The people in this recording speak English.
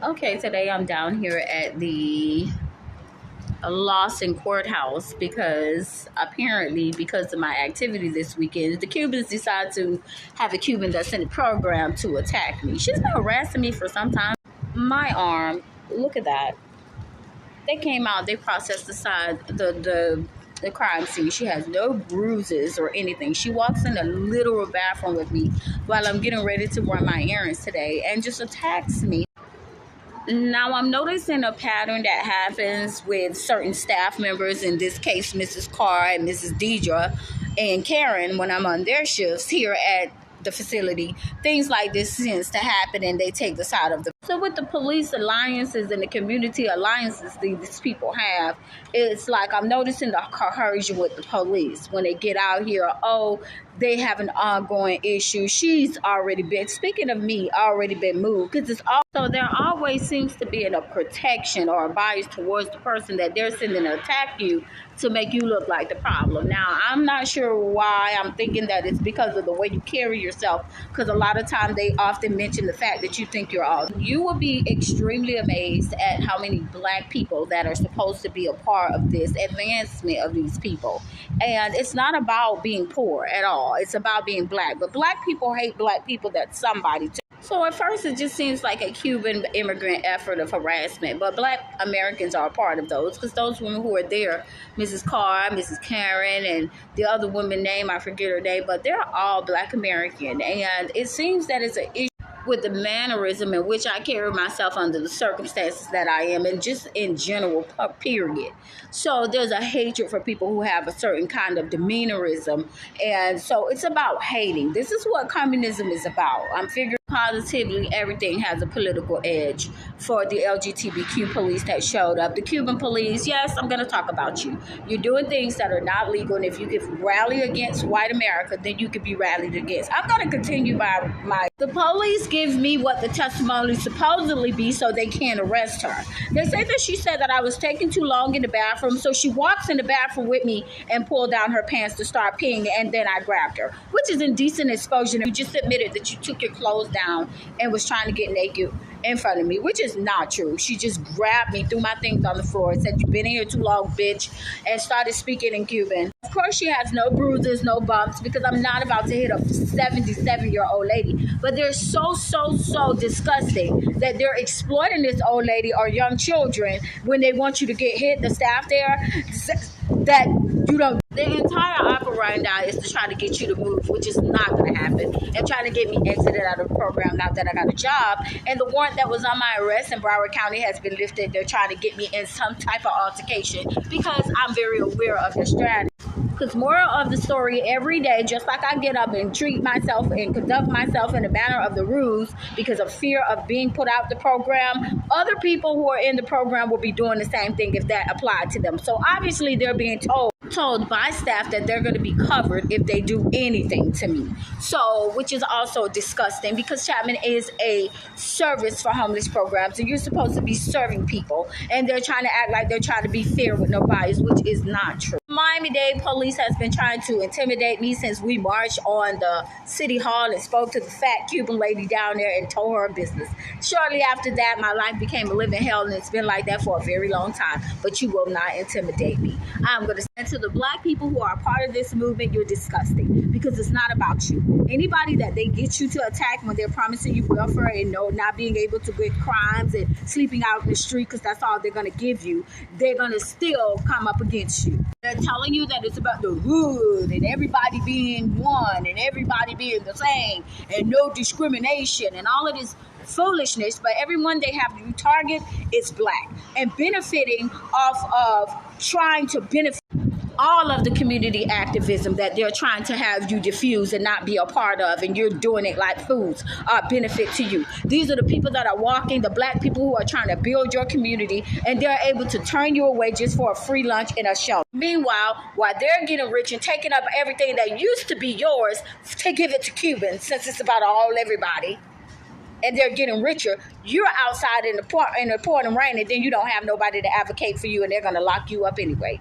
Okay, today I'm down here at the Lawson Courthouse because apparently, because of my activity this weekend, the Cubans decide to have a Cuban that's in the program to attack me. She's been harassing me for some time. My arm, look at that. They came out, they processed the crime scene. She has no bruises or anything. She walks in a literal bathroom with me while I'm getting ready to run my errands today and just attacks me. Now, I'm noticing a pattern that happens with certain staff members, in this case, Mrs. Carr and Mrs. Deidre and Karen, when I'm on their shifts here at the facility. Things like this tends to happen and they take the side of the... So with the police alliances and the community alliances these people have, it's like I'm noticing the coercion with the police when they get out here. Oh, they have an ongoing issue. She's already been, speaking of me, already been moved. Because it's also, there always seems to be a protection or a bias towards the person that they're sending to attack you to make you look like the problem. Now, I'm not sure why. I'm thinking that it's because of the way you carry yourself, because a lot of times they often mention the fact that you think you're all. You will be extremely amazed at how many black people that are supposed to be a part of this advancement of these people. And it's not about being poor at all. It's about being black. But black people hate black people. That's somebody too. So at first it just seems like a Cuban immigrant effort of harassment, but black Americans are a part of those, because those women who are there, Mrs. Carr, Mrs. Karen, and the other woman name, I forget her name, but they're all black American. And it seems that it's an issue with the mannerism in which I carry myself under the circumstances that I am, and just in general, period. So there's a hatred for people who have a certain kind of demeanorism, and so it's about hating. This is what communism is about. I'm figuring positively everything has a political edge for the LGBTQ police that showed up. The Cuban police, yes, I'm going to talk about you. You're doing things that are not legal, and if you could rally against white America, then you could be rallied against. I'm going to continue my... The police give me what the testimony supposedly be so they can't arrest her. They say that she said that I was taking too long in the bathroom, so she walks in the bathroom with me and pulled down her pants to start peeing, and then I grabbed her, which is indecent exposure. You just admitted that you took your clothes down and was trying to get naked in front of me, which is not true. She just grabbed me, threw my things on the floor, and said, "You've been in here too long, bitch," and started speaking in Cuban. Of course, she has no bruises, no bumps, because I'm not about to hit a 77-year-old lady. But they're so disgusting that they're exploiting this old lady or young children when they want you to get hit, the staff there, that you don't. The entire operandi is to try to get you to move, which is not going to happen, and trying to get me exited out of the program now that I got a job. And the warrant that was on my arrest in Broward County has been lifted. They're trying to get me in some type of altercation because I'm very aware of their strategy. Because moral of the story, every day, just like I get up and treat myself and conduct myself in a manner of the rules because of fear of being put out the program, other people who are in the program will be doing the same thing if that applied to them. So obviously they're being told by staff that they're going to be covered if they do anything to me. So, which is also disgusting, because Chapman is a service for homeless programs and you're supposed to be serving people, and they're trying to act like they're trying to be fair with no bias, which is not true. Miami-Dade police has been trying to intimidate me since we marched on the city hall and spoke to the fat Cuban lady down there and told her business. Shortly after that, my life became a living hell, and it's been like that for a very long time. But you will not intimidate me. I'm going to say to the black people who are a part of this movement, you're disgusting, because it's not about you. Anybody that they get you to attack when they're promising you welfare and not being able to get crimes and sleeping out in the street because that's all they're going to give you, they're going to still come up against you. They're telling you that it's about the hood and everybody being one and everybody being the same and no discrimination and all of this foolishness, but everyone they have you target is black and benefiting off of trying to benefit all of the community activism that they're trying to have you diffuse and not be a part of, and you're doing it like foods benefit to you. These are the people that are walking, the black people who are trying to build your community, and they're able to turn you away just for a free lunch and a show. Meanwhile, while they're getting rich and taking up everything that used to be yours to give it to Cubans, since it's about all everybody, and they're getting richer, you're outside in the pouring rain, and then you don't have nobody to advocate for you, and they're going to lock you up anyway.